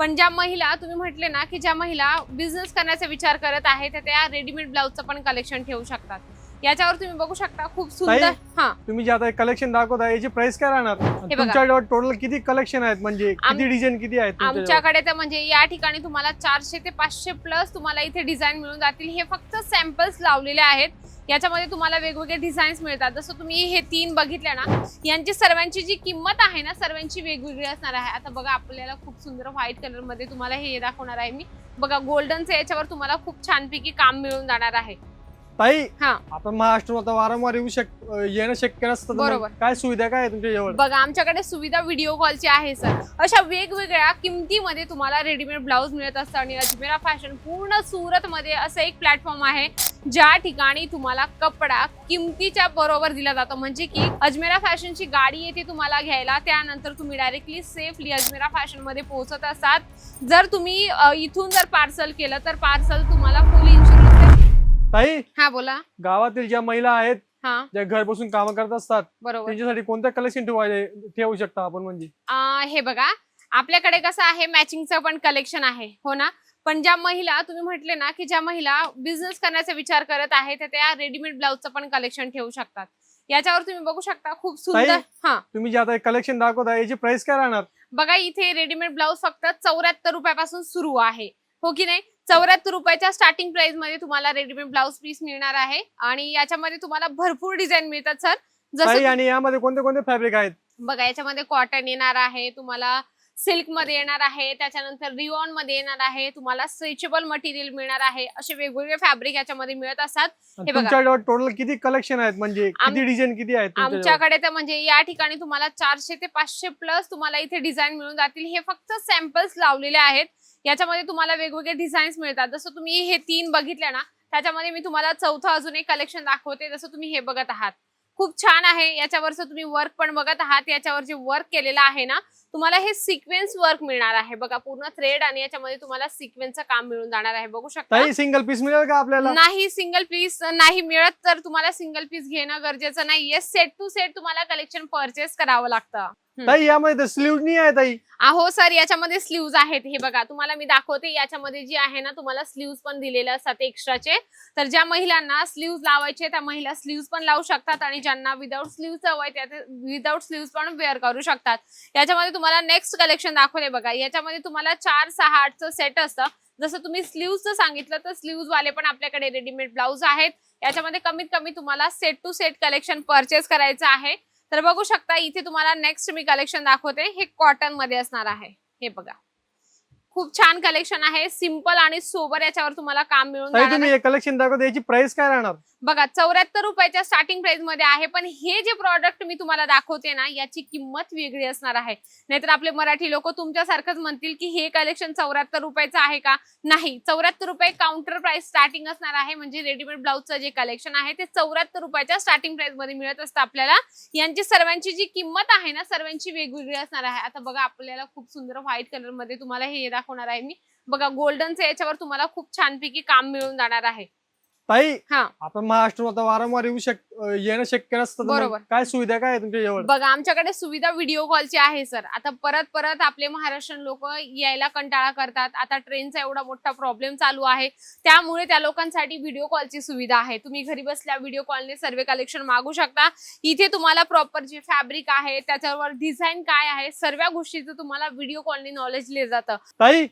पण ज्या महिला तुम्ही म्हटले ना की ज्या महिला बिझनेस करण्याचा विचार करत आहेत त्या रेडीमेड ब्लाउजचं पण कलेक्शन ठेवू शकतात। याच्यावर तुम्ही बघू शकता खूप सुंदर। हां, तुम्ही जे आता कलेक्शन दाखवता याची प्राइस काय राहणार? तुमच्याकडे टोटल किती कलेक्शन आहेत, म्हणजे किती डिझाइन किती आहेत आमच्याकडे? तर म्हणजे या ठिकाणी तुम्हाला 400 ते 500 प्लस तुम्हाला इथे डिझाइन मिळून जातील। हे फक्त सॅम्पल्स लावलेले आहेत, याच्यामध्ये तुम्हाला वेगवेगळे डिझाईन्स मिळतात। जसं तुम्ही हे 3 बघितले ना, यांची सर्वांची जी किंमत आहे ना सर्वांची वेगवेगळी असणार आहे। आता बघा आपल्याला खूप सुंदर व्हाईट कलर मध्ये तुम्हाला हे दाखवणार आहे मी। बघा गोल्डनचे याच्यावर तुम्हाला खूप छानपैकी काम मिळून जाणार आहे। ताई आपण महाराष्ट्रात वारंवार येणं शक्य नसतं, बरोबर। काय सुविधा काय आहे तुमच्या जवळ? बघा आमच्याकडे सुविधा व्हिडिओ कॉलची आहे सर। अशा वेगवेगळ्या किमतीमध्ये तुम्हाला रेडीमेड ब्लाउज मिळत असतं आणि अजमेरा फॅशन पूर्ण सुरत मध्ये असं एक प्लॅटफॉर्म आहे ज्या ठिकाणी तुम्हाला कपडा किमतीच्या बरोबर दिला जातो। म्हणजे की अजमेरा फॅशनची गाडी येते तुम्हाला घ्यायला, त्यानंतर तुम्ही डायरेक्टली सेफली अजमेरा फॅशन मध्ये पोहोचत असतात। जर तुम्ही इथून जर पार्सल केलं तर पार्सल तुम्हाला फुल इन्शुरन्स। ताई बोला। गावातील ज्या महिला आहेत ज्या घर बसून काम करत असतात, बरोबर, त्यांच्यासाठी कोणतं कलेक्शन ठेवू शकता आपण? म्हणजे हे बघा आपल्याकडे कसं आहे मॅचिंगचं पण कलेक्शन आहे, हो ना। पण ज्या महिला तुम्ही म्हटले ना की ज्या महिला बिझनेस करण्याचा विचार करत आहेत त्या रेडीमेड ब्लाउजचं पण कलेक्शन ठेवू शकतात। याच्यावर तुम्ही बघू शकता खूप सुंदर। तुम्ही जे आता कलेक्शन दाखवता याची प्राइस काय राहणार? बघा इथे रेडीमेड ब्लाउज फक्त 74 रुपयापासून सुरू आहे, हो की नाही। 74 रुपयाच्या स्टार्टिंग प्राइस मध्ये तुम्हाला रेडीमेड ब्लाउज पीस मिळणार आहे आणि याच्यामध्ये तुम्हाला भरपूर डिझाइन मिळतात सर। जसं आणि यामध्ये कोणते कोणते फॅब्रिक आहेत? बघा याच्यामध्ये कॉटन येणार आहे, तुम्हाला सिल्क मध्ये येणार आहे, त्याच्यानंतर रिओन मध्ये येणार आहे, तुम्हाला स्ट्रेचेबल मटेरियल मिळणार आहे। असे वेगवेगळे फॅब्रिक याच्यामध्ये मिळत असतात। हे बघा तुमच्याकडे टोटल किती कलेक्शन आहेत, म्हणजे किती डिझाइन किती आहेत आमच्याकडे? तर म्हणजे या ठिकाणी तुम्हाला 400 ते 500 प्लस तुम्हाला इथे डिझाइन मिळून जातील। हे फक्त सॅम्पल्स लावलेले आहेत, याच्यामध्ये तुम्हाला वेगवेगळे डिझाईन्स मिळतात। जसं तुम्ही हे 3 बघितले ना, त्याच्यामध्ये मी तुम्हाला चौथं अजून एक कलेक्शन दाखवते। जसं तुम्ही हे बघत आहात खूप छान आहे, याच्यावरचं तुम्ही वर्क पण बघत आहात। याच्यावर जे वर्क केलेलं आहे ना तुम्हाला हे सिक्वेन्स वर्क मिळणार आहे। बघा पूर्ण थ्रेड आणि याच्यामध्ये तुम्हाला सिक्वेन्सचं काम मिळून जाणार आहे, बघू शकता। सिंगल पीस मिळेल का आपल्याला? नाही, सिंगल पीस नाही मिळत, तर तुम्हाला सिंगल पीस घेणं गरजेचं नाहीये। सेट टू सेट तुम्हाला कलेक्शन परचेस करावं लागतं। ताई यामध्ये स्लीव्ह नाही आहे ताई? हो सर, याच्यामध्ये स्लीव्ज आहेत। हे बघा तुम्हाला मी दाखवते, याच्यामध्ये जी आहे ना तुम्हाला स्लीव्ज पण दिलेले असतात एक्स्ट्राचे। तर ज्या महिलांना स्लीव्ज लावायचे त्या महिला स्लीव्ज पण लावू शकतात आणि ज्यांना विदाउट स्लीव्ज हवंय त्या विदाउट स्लीव्ज पण वेअर करू शकतात। याच्यामध्ये तुम्हाला नेक्स्ट कलेक्शन दाखवले। बघा याच्यामध्ये तुम्हाला 4, 6, 8चं सेट असतं। जसं तुम्ही स्लीव्जचं सांगितलं तर स्लीव्ज वाले पण आपल्याकडे रेडीमेड ब्लाउज आहेत। याच्यामध्ये कमीत कमी तुम्हाला set to set collection purchase करायचं आहे। तर बघू शकता इथे तुम्हाला नेक्स्ट मी कलेक्शन दाखवते, हे कॉटन मध्ये असणार आहे। हे बघा खूप छान कलेक्शन आहे, सिंपल आणि सोबर याच्यावर तुम्हाला काम मिळून जाणार आहे। तुम्ही हे कलेक्शन दाखवता याची प्राइस काय राहणार? बघा 74 रुपयाच्या स्टार्टिंग प्राइस मध्ये आहे, पण हे जे प्रॉडक्ट मी तुम्हाला दाखवते ना याची किंमत वेगळी असणार आहे। नाहीतर आपले मराठी लोक तुमच्यासारखंच म्हणतील की हे कलेक्शन 74 रुपयाचं आहे का? नाही, 74 रुपये काउंटर प्राइस स्टार्टिंग असणार आहे। म्हणजे रेडीमेड ब्लाउजचं जे कलेक्शन आहे ते 74 रुपयाच्या स्टार्टिंग प्राइस मध्ये मिळत असतं आपल्याला। यांची सर्वांची जी किंमत आहे ना सर्वांची वेगवेगळी असणार आहे। आता बघा आपल्याला खूप सुंदर व्हाईट कलर मध्ये तुम्हाला हे दाखवणार आहे मी। बघा गोल्डनचे याच्यावर तुम्हाला खूप छानपैकी काम मिळून जाणार आहे। ताई आपण महाराष्ट्रात वारंवार येणं शक्य नसतं, बरोबर, काय सुविधा काय आहे तुमच्या जवळ? बघा आमच्याकडे सुविधा व्हिडिओ कॉलची आहे सर। आता परत आपले महाराष्ट्रीयन लोक यायला कंटाळा करतात। आता ट्रेनचा एवढा मोठा प्रॉब्लेम चालू आहे, त्यामुळे त्या लोकांसाठी व्हिडिओ कॉलची सुविधा आहे। तुम्ही घरी बसल्या व्हिडिओ कॉलने सर्व कलेक्शन मागू शकता। इथे तुम्हाला प्रॉपर जे फॅब्रिक आहे त्याच्यावर डिझाईन काय आहे सर्व गोष्टीचं तुम्हाला व्हिडिओ कॉलने नॉलेज दिलं जातं। ताई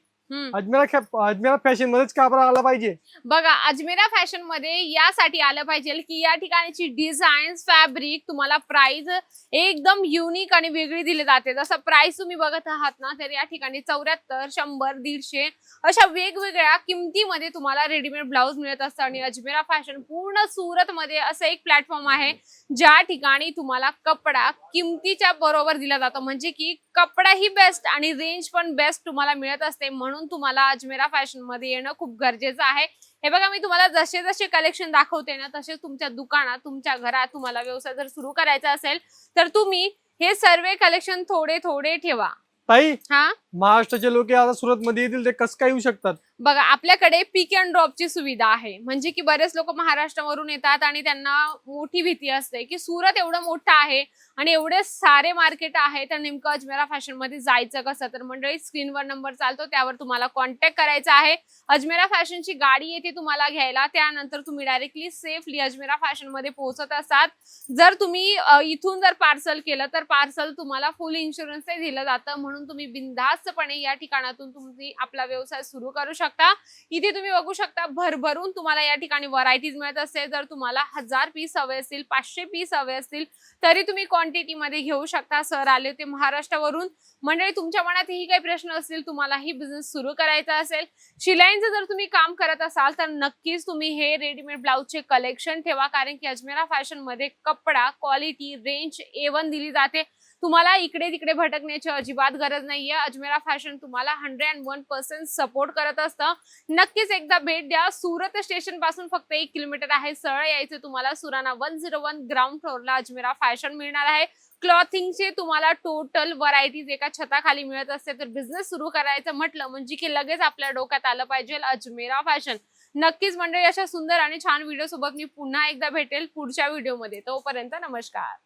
अजमेरा फॅशन मध्येच का आला पाहिजे? बघा अजमेरा फॅशन मध्ये यासाठी आलं पाहिजे की या ठिकाणची डिझाईन फॅब्रिक तुम्हाला प्राइस एकदम युनिक आणि वेगळी दिली जाते। जसं प्राइस तुम्ही बघत आहात ना तर या ठिकाणी 74, 100, 150 अशा वेगवेगळ्या किमतीमध्ये तुम्हाला रेडीमेड ब्लाउज मिळत असतं आणि अजमेरा फॅशन पूर्ण सुरत मध्ये असं एक प्लॅटफॉर्म आहे ज्या ठिकाणी तुम्हाला कपडा किमतीच्या बरोबर दिला जातो। म्हणजे की कपडा ही बेस्ट आणि रेंज पण बेस्ट तुम्हाला मिळत असते, म्हणून तुम्हाला अजमेरा फॅशन मध्ये येणं खूप गरजेचं आहे। हे बघा मी तुम्हाला जसे जसे कलेक्शन दाखवते ना तसे तुमच्या दुकानात तुमच्या घरात तुम्हाला व्यवसाय जर सुरू करायचा असेल तर तुम्ही हे सर्व कलेक्शन थोडे थोडे ठेवा। ताई महाराष्ट्राचे लोक आता सुरत मध्ये येतील ते कसं काय येऊ शकतात? बघा आपल्याकडे पिक अँड ड्रॉपची सुविधा आहे। म्हणजे की बरेच लोक महाराष्ट्रावरून येतात आणि त्यांना मोठी भीती असते की सुरत एवढं मोठं आहे आणि एवढे सारे मार्केट आहे तर नेमकं अजमेरा फॅशन मध्ये जायचं कसं? तर मंडळी स्क्रीनवर नंबर चालतो त्यावर तुम्हाला कॉन्टॅक्ट करायचा आहे. अजमेरा फॅशनची गाडी येते तुम्हाला घ्यायला, त्यानंतर तुम्ही डायरेक्टली सेफली अजमेरा फॅशन मध्ये पोहोचत असाल. जर तुम्ही इथून जर पार्सल केलं तर पार्सल तुम्हाला फुल इन्शुरन्स दिलं जातं, म्हणून तुम्ही बिनधास्तपणे या ठिकाणातून तुम्ही आपला व्यवसाय सुरू करू शकता. इथे तुम्ही बघू शकता भरभरून तुम्हाला या ठिकाणी व्हरायटीज मिळत असते. जर तुम्हाला 1000 पीस हवे असतील, 500 पीस हवे असतील तरी तुम्ही क्वांटिटी मध्ये घेऊ शकता. सर आले होते महाराष्ट्रावरून. मंडळी तुमच्या मनातही काही प्रश्न असतील, तुम्हालाही बिझनेस सुरू करायचा असेल, शिलाईंचं जर तुम्ही काम करत असाल तर नक्कीच तुम्ही हे रेडीमेड ब्लाउजचे कलेक्शन ठेवा, कारण की अजमेरा फॅशन मध्ये कपडा क्वालिटी रेंज A1 दिली जाते. तुम्हाला इकडे तिकडे भटकण्याची अजिबात गरज नाहीये. अजमेरा फॅशन तुम्हाला 101% सपोर्ट करत असतं. नक्कीच एकदा भेट द्या. सुरत स्टेशन पासून फक्त 1 किलोमीटर आहे. सरळ यायचं तुम्हाला. सुराना 101 ग्राउंड फ्लोअरला अजमेरा फॅशन मिळणार आहे. क्लॉथिंगचे तुम्हाला टोटल व्हरायटीज एका छताखाली मिळत असते. तर बिझनेस सुरू करायचं म्हटलं म्हणजे की लगेच आपल्या डोक्यात आलं पाहिजे अजमेरा फॅशन. नक्कीच मंडळी अशा सुंदर आणि छान व्हिडिओ सोबत मी पुन्हा एकदा भेटेल पुढच्या व्हिडिओमध्ये. तोपर्यंत नमस्कार.